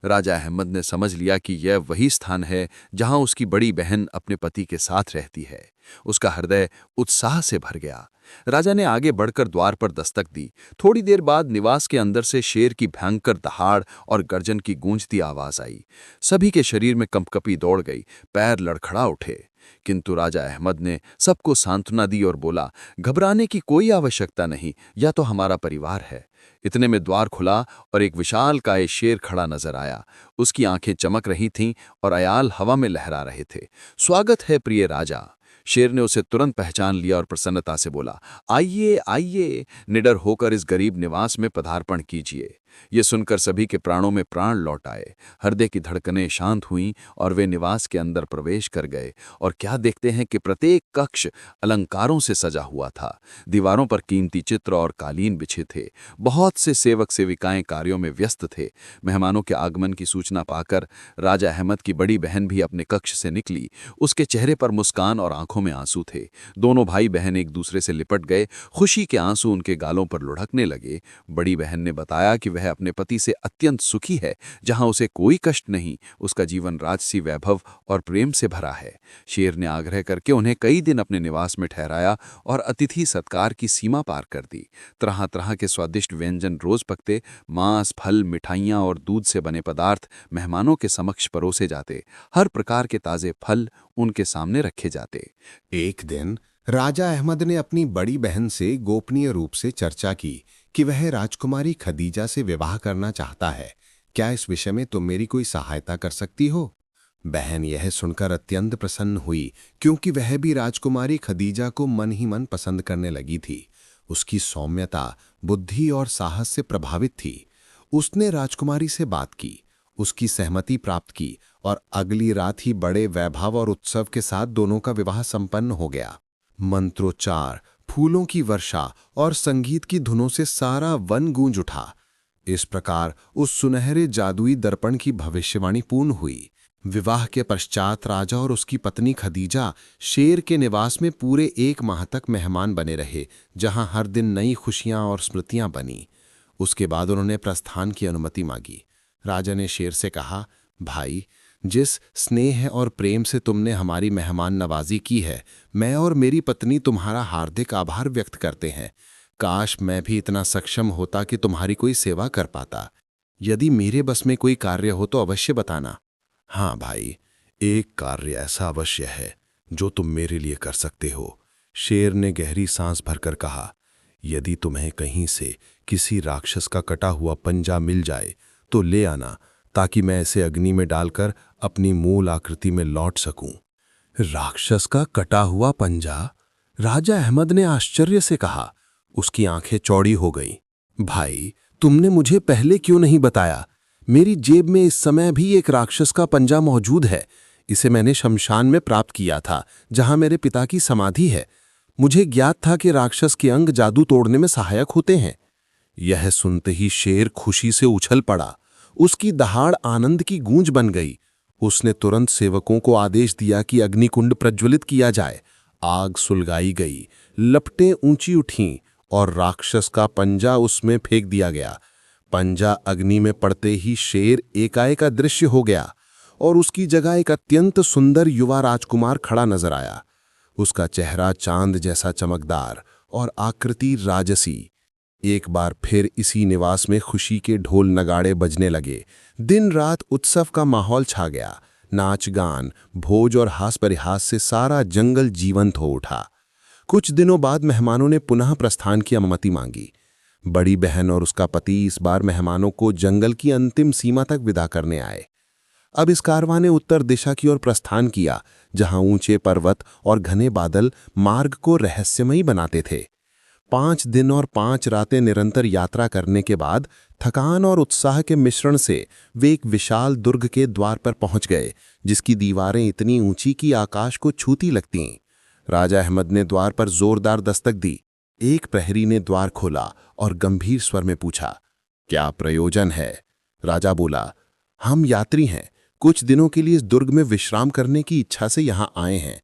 राजा अहमद ने समझ लिया कि यह वही स्थान है जहां उसकी बड़ी बहन अपने पति के साथ रहती है। उसका हृदय उत्साह से भर गया। राजा ने आगे बढ़कर द्वार पर दस्तक दी। थोड़ी देर बाद निवास के अंदर से शेर की भयंकर दहाड़ और गर्जन की गूंजती आवाज आई। सभी के शरीर में कंपकपी दौड़ गई, पैर लड़खड़ा उठे। किंतु राजा अहमद ने सबको सांत्वना दी और बोला, घबराने की कोई आवश्यकता नहीं, यह तो हमारा परिवार है। इतने में द्वार खुला और एक विशालकाय शेर खड़ा नजर आया। उसकी आंखें चमक रही थीं और अयाल हवा में लहरा रहे थे। स्वागत है प्रिय राजा। शेर ने उसे तुरंत पहचान लिया और प्रसन्नता से बोला, आइए आइए, निडर होकर इस गरीब निवास में पदार्पण कीजिए। ये सुनकर सभी के प्राणों में प्राण लौट आए। हृदय की धड़कनें शांत हुईं और वे निवास के अंदर प्रवेश कर गए। और क्या देखते हैं कि प्रत्येक कक्ष अलंकारों से सजा हुआ था। दीवारों पर कीमती चित्र और कालीन बिछे थे। बहुत से सेवक सेविकाएं कार्यों में व्यस्त थे। मेहमानों के आगमन की सूचना पाकर राजा अहमद की बड़ी बहन भी अपने कक्ष से निकली। उसके चेहरे पर मुस्कान और आंखों में आंसू थे। दोनों भाई बहन एक दूसरे से लिपट गए। खुशी के आंसू उनके गालों पर लुढ़कने लगे। बड़ी बहन ने बताया कि वह वह अपने पति से अत्यंत सुखी है, जहां उसे कोई कष्ट नहीं, उसका जीवन राजसी वैभव और प्रेम से भरा है। शेर ने आग्रह करके उन्हें कई दिन अपने निवास में ठहराया और अतिथि सत्कार की सीमा पार कर दी। तरह तरह के स्वादिष्ट व्यंजन रोज पकते, मांस, फल, मिठाइयाँ और दूध से बने पदार्थ मेहमानों के समक्ष परोसे जाते। हर प्रकार के ताजे फल उनके सामने रखे जाते। एक दिन राजा अहमद ने अपनी बड़ी बहन से गोपनीय रूप से चर्चा की कि वह राजकुमारी खदीजा से विवाह करना चाहता है। क्या इस विषय में तुम मेरी कोई सहायता कर सकती हो? बहन यह सुनकर अत्यंत प्रसन्न हुई, क्योंकि वह भी राजकुमारी खदीजा को मन ही मन पसंद करने लगी थी। उसकी सौम्यता, बुद्धि और साहस से प्रभावित थी। उसने राजकुमारी से बात की, उसकी सहमति प्राप्त की और अगली रात ही बड़े वैभव और उत्सव के साथ दोनों का विवाह संपन्न हो गया। मंत्रोच्चार, फूलों की वर्षा और संगीत की धुनों से सारा वन गूंज उठा। इस प्रकार उस सुनहरे जादुई दर्पण की भविष्यवाणी पूर्ण हुई। विवाह के पश्चात राजा और उसकी पत्नी खदीजा शेर के निवास में पूरे 1 माह तक मेहमान बने रहे, जहां हर दिन नई खुशियां और स्मृतियां बनी। उसके बाद उन्होंने प्रस्थान की अनुमति मांगी। राजा ने शेर से कहा, भाई, जिस स्नेह और प्रेम से तुमने हमारी मेहमान नवाजी की है, मैं और मेरी पत्नी तुम्हारा हार्दिक आभार व्यक्त करते हैं। काश मैं भी इतना सक्षम होता कि तुम्हारी कोई सेवा कर पाता। यदि मेरे बस में कोई कार्य हो तो अवश्य बताना। हाँ भाई, एक कार्य ऐसा अवश्य है जो तुम मेरे लिए कर सकते हो। शेर ने गहरी सांस भरकर कहा, यदि तुम्हें कहीं से किसी राक्षस का कटा हुआ पंजा मिल जाए तो ले आना, ताकि मैं इसे अग्नि में डालकर अपनी मूल आकृति में लौट सकूं। राक्षस का कटा हुआ पंजा? राजा अहमद ने आश्चर्य से कहा। उसकी आंखें चौड़ी हो गईं। भाई, तुमने मुझे पहले क्यों नहीं बताया? मेरी जेब में इस समय भी एक राक्षस का पंजा मौजूद है। इसे मैंने शमशान में प्राप्त किया था, जहां मेरे पिता की समाधि है। मुझे ज्ञात था कि राक्षस के अंग जादू तोड़ने में सहायक होते हैं। यह सुनते ही शेर खुशी से उछल पड़ा। उसकी दहाड़ आनंद की गूंज बन गई। उसने तुरंत सेवकों को आदेश दिया कि अग्निकुंड प्रज्वलित किया जाए। आग सुलगाई गई, लपटें ऊंची उठीं और राक्षस का पंजा उसमें फेंक दिया गया। पंजा अग्नि में पड़ते ही शेर एकाएक अदृश्य हो गया और उसकी जगह एक अत्यंत सुंदर युवा राजकुमार खड़ा नजर आया। उसका चेहरा चांद जैसा चमकदार और आकृति राजसी। एक बार फिर इसी निवास में खुशी के ढोल नगाड़े बजने लगे। दिन रात उत्सव का माहौल छा गया। नाच गान, भोज और हास परिहास से सारा जंगल जीवंत हो उठा। कुछ दिनों बाद मेहमानों ने पुनः प्रस्थान की अनुमति मांगी। बड़ी बहन और उसका पति इस बार मेहमानों को जंगल की अंतिम सीमा तक विदा करने आए। अब इस कारवां ने उत्तर दिशा की ओर प्रस्थान किया, जहां ऊंचे पर्वत और घने बादल मार्ग को रहस्यमयी बनाते थे। 5 दिन और 5 रातें निरंतर यात्रा करने के बाद थकान और उत्साह के मिश्रण से वे एक विशाल दुर्ग के द्वार पर पहुंच गए, जिसकी दीवारें इतनी ऊंची कि आकाश को छूती लगतीं। राजा अहमद ने द्वार पर जोरदार दस्तक दी। एक प्रहरी ने द्वार खोला और गंभीर स्वर में पूछा, क्या प्रयोजन है? राजा बोला, हम यात्री हैं, कुछ दिनों के लिए इस दुर्ग में विश्राम करने की इच्छा से यहां आए हैं।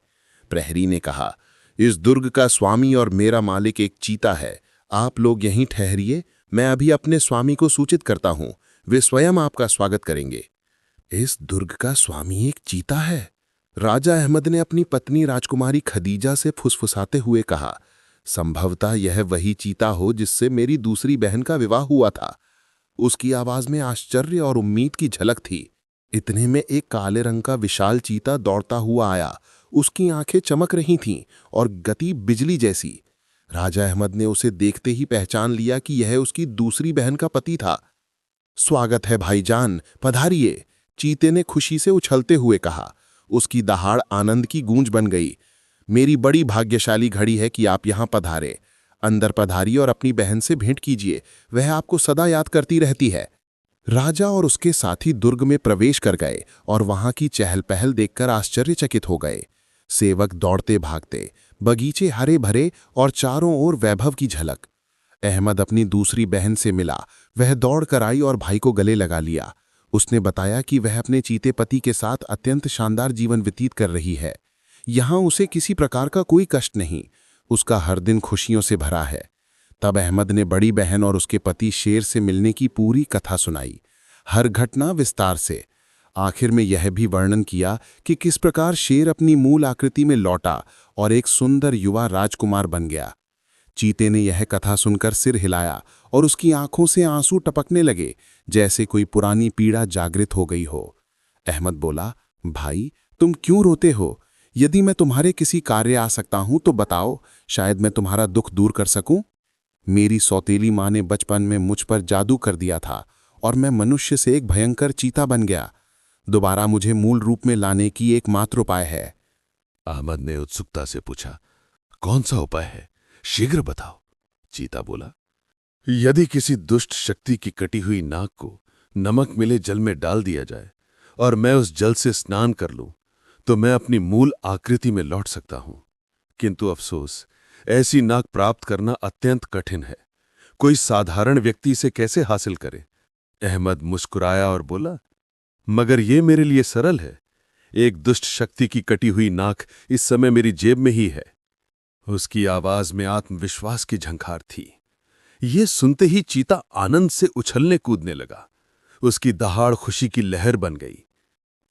प्रहरी ने कहा, इस दुर्ग का स्वामी और मेरा मालिक एक चीता है। आप लोग यहीं ठहरिए, मैं अभी अपने स्वामी को सूचित करता हूं, वे स्वयं आपका स्वागत करेंगे। इस दुर्ग का स्वामी एक चीता है? राजा अहमद ने अपनी पत्नी राजकुमारी खदीजा से फुसफुसाते हुए कहा, संभवतः यह वही चीता हो जिससे मेरी दूसरी बहन का विवाह हुआ था। उसकी आवाज में आश्चर्य और उम्मीद की झलक थी। इतने में एक काले रंग का विशाल चीता दौड़ता हुआ आया। उसकी आंखें चमक रही थीं और गति बिजली जैसी। राजा अहमद ने उसे देखते ही पहचान लिया कि यह उसकी दूसरी बहन का पति था। स्वागत है भाईजान, पधारिए, चीते ने खुशी से उछलते हुए कहा। उसकी दहाड़ आनंद की गूंज बन गई। मेरी बड़ी भाग्यशाली घड़ी है कि आप यहां पधारे। अंदर पधारिए और अपनी बहन से भेंट कीजिए, वह आपको सदा याद करती रहती है। राजा और उसके साथी दुर्ग में प्रवेश कर गए और वहां की चहल पहल देखकर आश्चर्यचकित हो गए। सेवक दौड़ते भागते, बगीचे हरे भरे और चारों ओर वैभव की झलक। अहमद अपनी दूसरी बहन से मिला। वह दौड़ कर आई और भाई को गले लगा लिया। उसने बताया कि वह अपने चीते पति के साथ अत्यंत शानदार जीवन व्यतीत कर रही है। यहां उसे किसी प्रकार का कोई कष्ट नहीं, उसका हर दिन खुशियों से भरा है। तब अहमद ने बड़ी बहन और उसके पति शेर से मिलने की पूरी कथा सुनाई, हर घटना विस्तार से। आखिर में यह भी वर्णन किया कि किस प्रकार शेर अपनी मूल आकृति में लौटा और एक सुंदर युवा राजकुमार बन गया। चीते ने यह कथा सुनकर सिर हिलाया और उसकी आंखों से आंसू टपकने लगे, जैसे कोई पुरानी पीड़ा जागृत हो गई हो। अहमद बोला, भाई तुम क्यों रोते हो? यदि मैं तुम्हारे किसी कार्य आ सकता हूं तो बताओ, शायद मैं तुम्हारा दुख दूर कर सकूं। मेरी सौतेली माँ ने बचपन में मुझ पर जादू कर दिया था और मैं मनुष्य से एक भयंकर चीता बन गया। दोबारा मुझे मूल रूप में लाने की एकमात्र उपाय है। अहमद ने उत्सुकता से पूछा, कौन सा उपाय है? शीघ्र बताओ। चीता बोला, यदि किसी दुष्ट शक्ति की कटी हुई नाक को नमक मिले जल में डाल दिया जाए और मैं उस जल से स्नान कर लूं तो मैं अपनी मूल आकृति में लौट सकता हूं। किंतु अफसोस, ऐसी नाक प्राप्त करना अत्यंत कठिन है। कोई साधारण व्यक्ति इसे कैसे हासिल करे? अहमद मुस्कुराया और बोला, मगर ये मेरे लिए सरल है। एक दुष्ट शक्ति की कटी हुई नाक इस समय मेरी जेब में ही है। उसकी आवाज में आत्मविश्वास की झंकार थी। ये सुनते ही चीता आनंद से उछलने कूदने लगा। उसकी दहाड़ खुशी की लहर बन गई।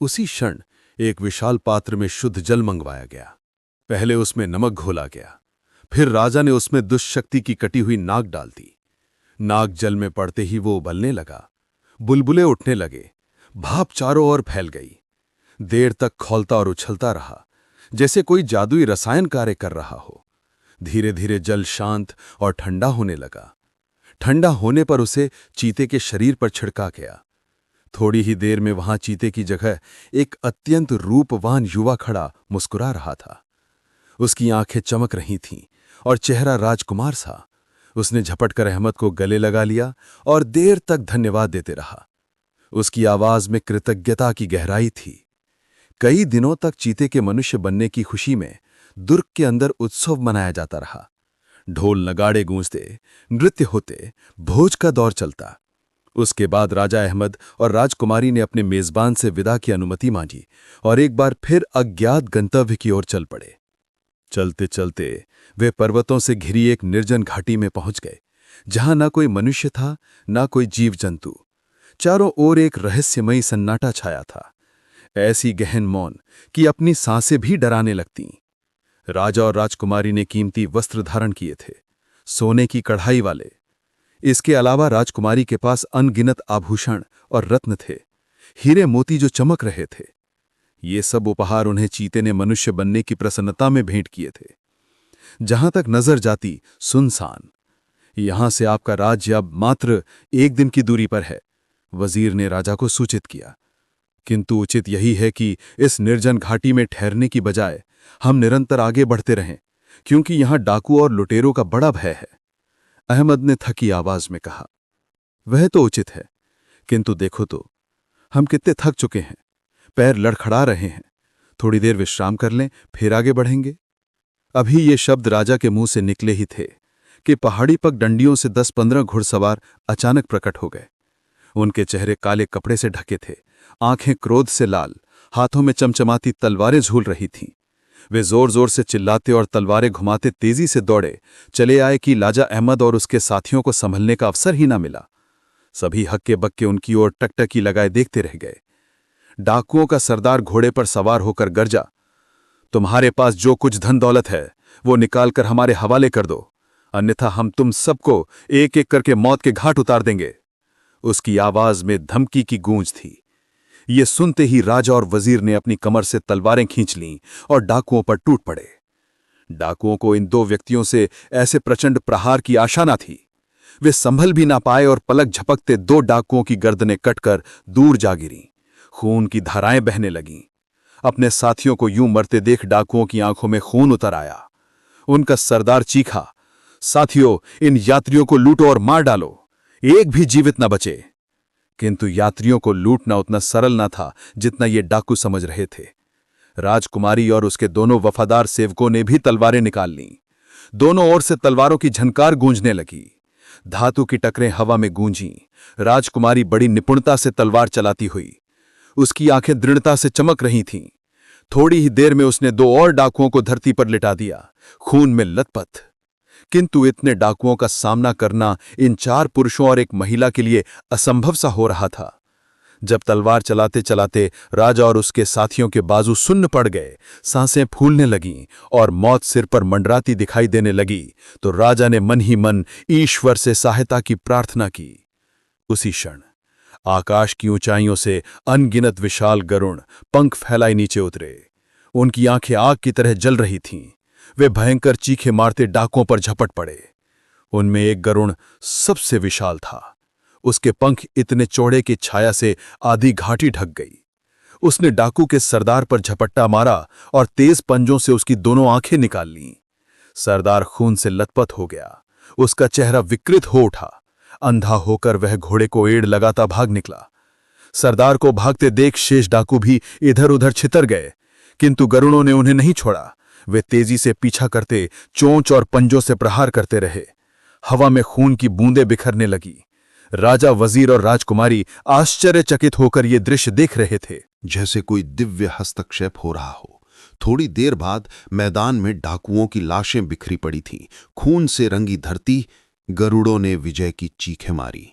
उसी क्षण एक विशाल पात्र में शुद्ध जल मंगवाया गया। पहले उसमें नमक घोला गया, फिर राजा ने उसमें दुष्ट शक्ति की कटी हुई नाक डाल दी। नाक जल में पड़ते ही वो उबलने लगा, बुलबुले उठने लगे, भाप चारों ओर फैल गई। देर तक खौलता और उछलता रहा, जैसे कोई जादुई रसायन कार्य कर रहा हो। धीरे धीरे जल शांत और ठंडा होने लगा। ठंडा होने पर उसे चीते के शरीर पर छिड़का गया। थोड़ी ही देर में वहां चीते की जगह एक अत्यंत रूपवान युवा खड़ा मुस्कुरा रहा था। उसकी आंखें चमक रही थीं और चेहरा राजकुमार सा। उसने झपटकर अहमद को गले लगा लिया और देर तक धन्यवाद देते रहा। उसकी आवाज में कृतज्ञता की गहराई थी। कई दिनों तक चीते के मनुष्य बनने की खुशी में दुर्ग के अंदर उत्सव मनाया जाता रहा। ढोल नगाड़े गूंजते, नृत्य होते, भोज का दौर चलता। उसके बाद राजा अहमद और राजकुमारी ने अपने मेजबान से विदा की अनुमति मांगी और एक बार फिर अज्ञात गंतव्य की ओर चल पड़े। चलते चलते वे पर्वतों से घिरी एक निर्जन घाटी में पहुंच गए, जहां ना कोई मनुष्य था, ना कोई जीव जंतु। चारों ओर एक रहस्यमयी सन्नाटा छाया था, ऐसी गहन मौन कि अपनी सांसें भी डराने लगतीं। राजा और राजकुमारी ने कीमती वस्त्र धारण किए थे, सोने की कढ़ाई वाले। इसके अलावा राजकुमारी के पास अनगिनत आभूषण और रत्न थे, हीरे मोती जो चमक रहे थे। ये सब उपहार उन्हें चीते ने मनुष्य बनने की प्रसन्नता में भेंट किए थे। जहां तक नजर जाती सुनसान। यहां से आपका राज्य अब मात्र 1 दिन की दूरी पर है, वजीर ने राजा को सूचित किया। किंतु उचित यही है कि इस निर्जन घाटी में ठहरने की बजाय हम निरंतर आगे बढ़ते रहें, क्योंकि यहां डाकू और लुटेरों का बड़ा भय है। अहमद ने थकी आवाज में कहा, वह तो उचित है, किंतु देखो तो हम कितने थक चुके हैं, पैर लड़खड़ा रहे हैं। थोड़ी देर विश्राम कर लें, फिर आगे बढ़ेंगे। अभी ये शब्द राजा के मुंह से निकले ही थे कि पहाड़ी पर डंडियों से 10-15 घुड़सवार अचानक प्रकट हो गए। उनके चेहरे काले कपड़े से ढके थे, आंखें क्रोध से लाल, हाथों में चमचमाती तलवारें झूल रही थीं। वे जोर जोर से चिल्लाते और तलवारें घुमाते तेजी से दौड़े चले आए कि राजा अहमद और उसके साथियों को संभलने का अवसर ही ना मिला। सभी हक्के बक्के उनकी ओर टकटकी लगाए देखते रह गए। डाकुओं का सरदार घोड़े पर सवार होकर गरजा, तुम्हारे पास जो कुछ धन दौलत है वो निकालकर हमारे हवाले कर दो, अन्यथा हम तुम सबको एक एक करके मौत के घाट उतार देंगे। उसकी आवाज में धमकी की गूंज थी। ये सुनते ही राजा और वजीर ने अपनी कमर से तलवारें खींच लीं और डाकुओं पर टूट पड़े। डाकुओं को इन 2 व्यक्तियों से ऐसे प्रचंड प्रहार की आशा न थी। वे संभल भी ना पाए और पलक झपकते 2 डाकुओं की गर्दनें कटकर दूर जा गिरीं। खून की धाराएं बहने लगीं। अपने साथियों को यूं मरते देख डाकुओं की आंखों में खून उतर आया। उनका सरदार चीखा, साथियों, इन यात्रियों को लूटो और मार डालो, एक भी जीवित न बचे। किंतु यात्रियों को लूटना उतना सरल न था जितना ये डाकू समझ रहे थे। राजकुमारी और उसके दोनों वफादार सेवकों ने भी तलवारें निकाल लीं। दोनों ओर से तलवारों की झनकार गूंजने लगी। धातु की टकरें हवा में गूंजीं। राजकुमारी बड़ी निपुणता से तलवार चलाती हुई, उसकी आंखें दृढ़ता से चमक रही थीं। थोड़ी ही देर में उसने 2 और डाकुओं को धरती पर लिटा दिया, खून में लथपथ। किंतु इतने डाकुओं का सामना करना इन 4 पुरुषों और एक महिला के लिए असंभव सा हो रहा था। जब तलवार चलाते चलाते राजा और उसके साथियों के बाजू सुन्न पड़ गए, सांसें फूलने लगीं और मौत सिर पर मंडराती दिखाई देने लगी, तो राजा ने मन ही मन ईश्वर से सहायता की प्रार्थना की। उसी क्षण आकाश की ऊंचाइयों से अनगिनत विशाल गरुड़ पंख फैलाए नीचे उतरे। उनकी आंखें आग की तरह जल रही थीं। वे भयंकर चीखे मारते डाकुओं पर झपट पड़े। उनमें एक गरुड़ सबसे विशाल था। उसके पंख इतने चौड़े कि छाया से आधी घाटी ढक गई। उसने डाकू के सरदार पर झपट्टा मारा और तेज पंजों से उसकी दोनों आंखें निकाल लीं। सरदार खून से लथपथ हो गया। उसका चेहरा विकृत हो उठा। अंधा होकर वह घोड़े को एड़ लगाता भाग निकला। सरदार को भागते देख शेष डाकू भी इधर उधर छितर गए, किंतु गरुड़ों ने उन्हें नहीं छोड़ा। वे तेजी से पीछा करते चोंच और पंजों से प्रहार करते रहे। हवा में खून की बूंदें बिखरने लगी। राजा, वजीर और राजकुमारी आश्चर्यचकित होकर ये दृश्य देख रहे थे। जैसे कोई दिव्य हस्तक्षेप हो रहा हो। थोड़ी देर बाद मैदान में डाकुओं की लाशें बिखरी पड़ी थीं। खून से रंगी धरती। गरुड़ों ने विजय की चीखें मारी।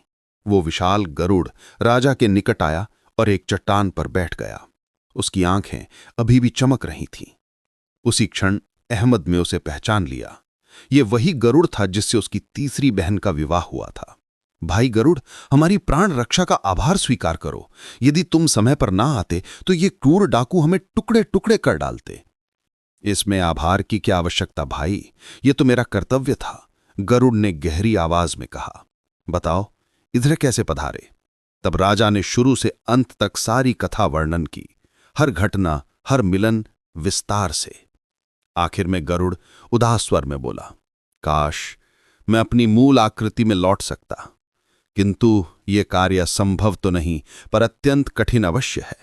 वो विशाल गरुड़ राजा के निकट आया और एक चट्टान पर बैठ गया। उसकी आंखें अभी भी चमक रही थीं। उसी क्षण अहमद ने उसे पहचान लिया। ये वही गरुड़ था जिससे उसकी तीसरी बहन का विवाह हुआ था। भाई गरुड़, हमारी प्राण रक्षा का आभार स्वीकार करो। यदि तुम समय पर ना आते तो ये क्रूर डाकू हमें टुकड़े टुकड़े कर डालते। इसमें आभार की क्या आवश्यकता भाई, ये तो मेरा कर्तव्य था, गरुड़ ने गहरी आवाज में कहा। बताओ इधर कैसे पधारे? तब राजा ने शुरू से अंत तक सारी कथा वर्णन की, हर घटना, हर मिलन विस्तार से। आखिर में गरुड़ उदास स्वर में बोला, काश मैं अपनी मूल आकृति में लौट सकता, किंतु ये कार्य संभव तो नहीं, पर अत्यंत कठिन अवश्य है।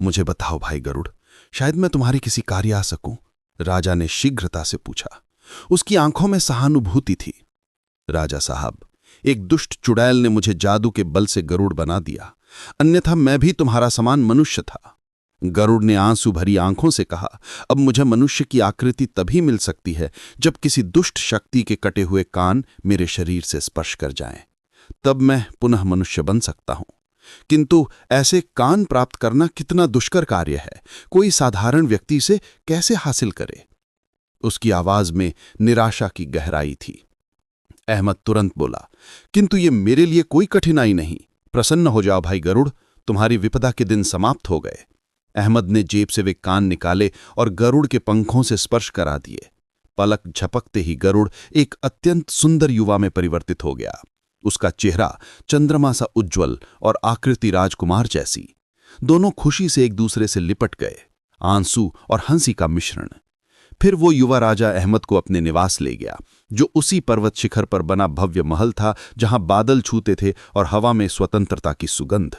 मुझे बताओ भाई गरुड़, शायद मैं तुम्हारे किसी कार्य आ सकूं? राजा ने शीघ्रता से पूछा। उसकी आंखों में सहानुभूति थी। राजा साहब, एक दुष्ट चुड़ैल ने मुझे जादू के बल से गरुड़ बना दिया, अन्यथा मैं भी तुम्हारा समान मनुष्य था। गरुड़ ने आंसू भरी आंखों से कहा, अब मुझे मनुष्य की आकृति तभी मिल सकती है जब किसी दुष्ट शक्ति के कटे हुए कान मेरे शरीर से स्पर्श कर जाएं, तब मैं पुनः मनुष्य बन सकता हूं। किंतु ऐसे कान प्राप्त करना कितना दुष्कर कार्य है, कोई साधारण व्यक्ति से कैसे हासिल करे? उसकी आवाज में निराशा की गहराई थी। अहमद तुरंत बोला, किंतु ये मेरे लिए कोई कठिनाई नहीं। प्रसन्न हो जाओ भाई गरुड़, तुम्हारी विपदा के दिन समाप्त हो गए। अहमद ने जेब से वे कान निकाले और गरुड़ के पंखों से स्पर्श करा दिए। पलक झपकते ही गरुड़ एक अत्यंत सुंदर युवा में परिवर्तित हो गया। उसका चेहरा चंद्रमा सा उज्ज्वल और आकृति राजकुमार जैसी। दोनों खुशी से एक दूसरे से लिपट गए, आंसू और हंसी का मिश्रण। फिर वो युवा राजा अहमद को अपने निवास ले गया, जो उसी पर्वत शिखर पर बना भव्य महल था, जहां बादल छूते थे और हवा में स्वतंत्रता की सुगंध।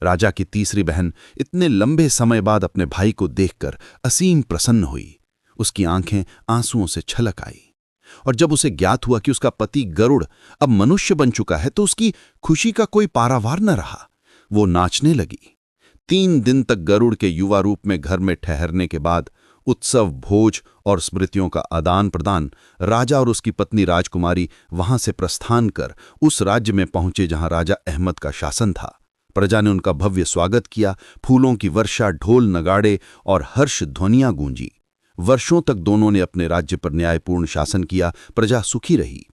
राजा की तीसरी बहन इतने लंबे समय बाद अपने भाई को देखकर असीम प्रसन्न हुई। उसकी आंखें आंसुओं से छलक आई। और जब उसे ज्ञात हुआ कि उसका पति गरुड़ अब मनुष्य बन चुका है, तो उसकी खुशी का कोई पारावार न रहा। वो नाचने लगी। 3 दिन तक गरुड़ के युवा रूप में घर में ठहरने के बाद उत्सव, भोज और स्मृतियों का आदान प्रदान, राजा और उसकी पत्नी राजकुमारी वहां से प्रस्थान कर उस राज्य में पहुंचे जहां राजा अहमद का शासन था। प्रजा ने उनका भव्य स्वागत किया। फूलों की वर्षा, ढोल, नगाड़े और हर्ष ध्वनियां गूंजी। वर्षों तक दोनों ने अपने राज्य पर न्यायपूर्ण शासन किया। प्रजा सुखी रही।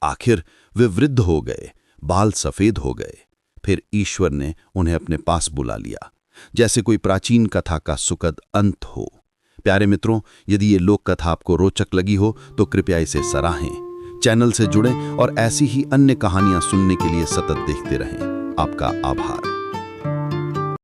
आखिर वे वृद्ध हो गए, बाल सफेद हो गए। फिर ईश्वर ने उन्हें अपने पास बुला लिया, जैसे कोई प्राचीन कथा का सुखद अंत हो। प्यारे मित्रों, यदि ये लोक कथा आपको रोचक लगी हो तो कृपया इसे सराहें। चैनल से जुड़ें और ऐसी ही अन्य कहानियां सुनने के लिए सतत देखते रहें। आपका आभार।